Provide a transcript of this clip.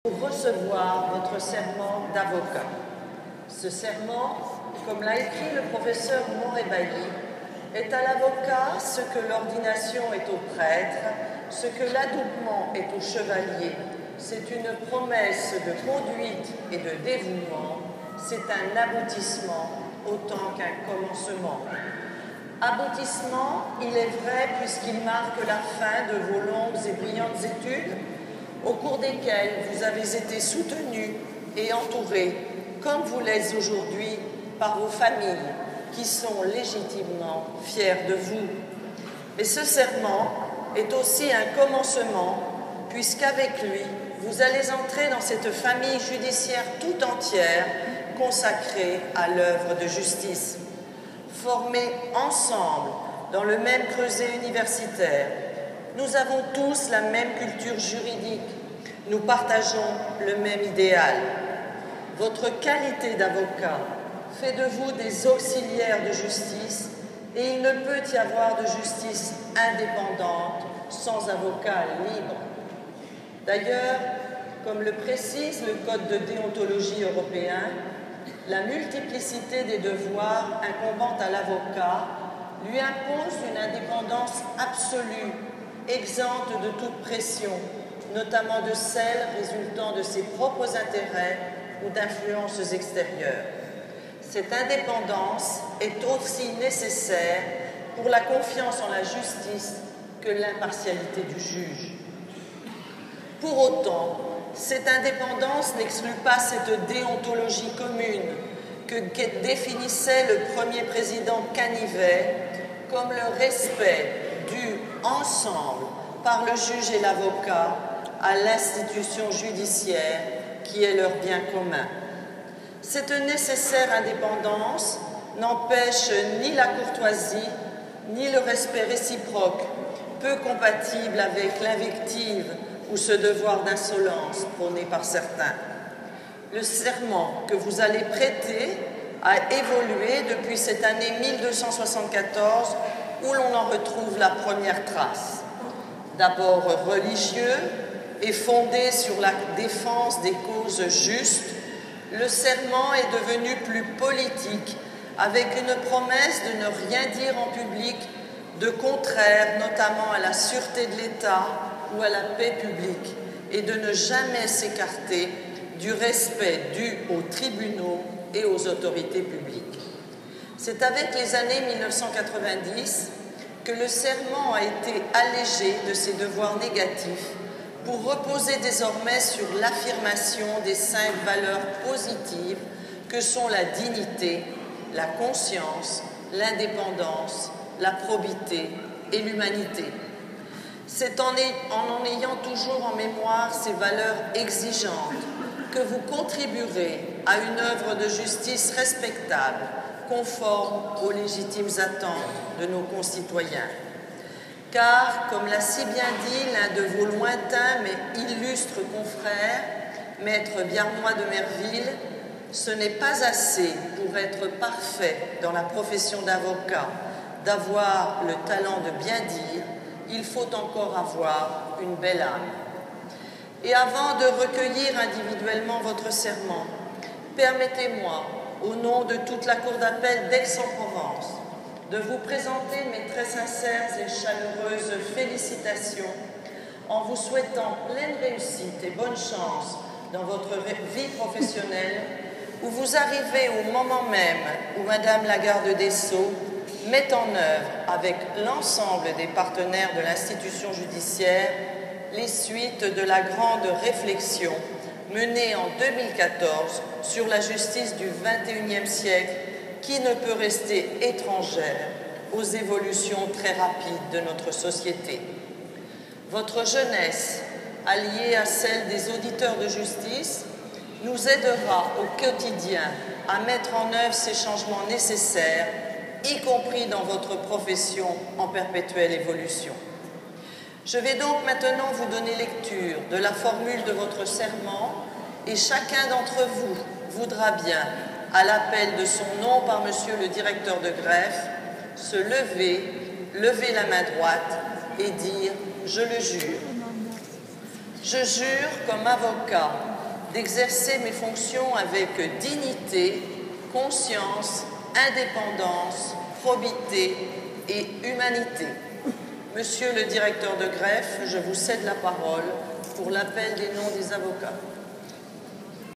Pour recevoir votre serment d'avocat. Ce serment, comme l'a écrit le professeur Morebailly, est à l'avocat ce que l'ordination est au prêtre, ce que l'adoubement est au chevalier. C'est une promesse de conduite et de dévouement, c'est un aboutissement autant qu'un commencement. Aboutissement, il est vrai, puisqu'il marque la fin de vos longues et brillantes études, au cours desquelles vous avez été soutenus et entourés, comme vous l'êtes aujourd'hui, par vos familles, qui sont légitimement fiers de vous. Mais ce serment est aussi un commencement, puisqu'avec lui, vous allez entrer dans cette famille judiciaire tout entière, consacrée à l'œuvre de justice. Formés ensemble dans le même creuset universitaire, nous avons tous la même culture juridique, nous partageons le même idéal. Votre qualité d'avocat fait de vous des auxiliaires de justice et il ne peut y avoir de justice indépendante sans avocat libre. D'ailleurs, comme le précise le Code de déontologie européen, la multiplicité des devoirs incombant à l'avocat lui impose une indépendance absolue, exempte de toute pression, notamment de celle résultant de ses propres intérêts ou d'influences extérieures. Cette indépendance est aussi nécessaire pour la confiance en la justice que l'impartialité du juge. Pour autant, cette indépendance n'exclut pas cette déontologie commune que définissait le premier président Canivet comme le respect dû ensemble par le juge et l'avocat à l'institution judiciaire qui est leur bien commun. Cette nécessaire indépendance n'empêche ni la courtoisie ni le respect réciproque, peu compatible avec l'invective ou ce devoir d'insolence prôné par certains. Le serment que vous allez prêter a évolué depuis cette année 1274 où l'on en retrouve la première trace. D'abord religieux et fondé sur la défense des causes justes, le serment est devenu plus politique avec une promesse de ne rien dire en public de contraire notamment à la sûreté de l'État ou à la paix publique et de ne jamais s'écarter du respect dû aux tribunaux et aux autorités publiques. C'est avec les années 1990 que le serment a été allégé de ses devoirs négatifs pour reposer désormais sur l'affirmation des 5 valeurs positives que sont la dignité, la conscience, l'indépendance, la probité et l'humanité. C'est en ayant toujours en mémoire ces valeurs exigeantes que vous contribuerez à une œuvre de justice respectable, conforme aux légitimes attentes de nos concitoyens. Car, comme l'a si bien dit l'un de vos lointains mais illustres confrères, maître Biarnois de Merville, ce n'est pas assez pour être parfait dans la profession d'avocat, d'avoir le talent de bien dire, il faut encore avoir une belle âme. Et avant de recueillir individuellement votre serment, permettez-moi, au nom de toute la Cour d'appel d'Aix-en-Provence, de vous présenter mes très sincères et chaleureuses félicitations en vous souhaitant pleine réussite et bonne chance dans votre vie professionnelle où vous arrivez au moment même où Madame la Garde des Sceaux met en œuvre avec l'ensemble des partenaires de l'institution judiciaire les suites de la grande réflexion menée en 2014 sur la justice du XXIe siècle qui ne peut rester étrangère aux évolutions très rapides de notre société. Votre jeunesse, alliée à celle des auditeurs de justice, nous aidera au quotidien à mettre en œuvre ces changements nécessaires, y compris dans votre profession en perpétuelle évolution. Je vais donc maintenant vous donner lecture de la formule de votre serment et chacun d'entre vous voudra bien, à l'appel de son nom par monsieur le directeur de greffe, se lever, lever la main droite et dire « Je le jure ». Je jure comme avocat d'exercer mes fonctions avec dignité, conscience, indépendance, probité et humanité. Monsieur le directeur de greffe, je vous cède la parole pour l'appel des noms des avocats.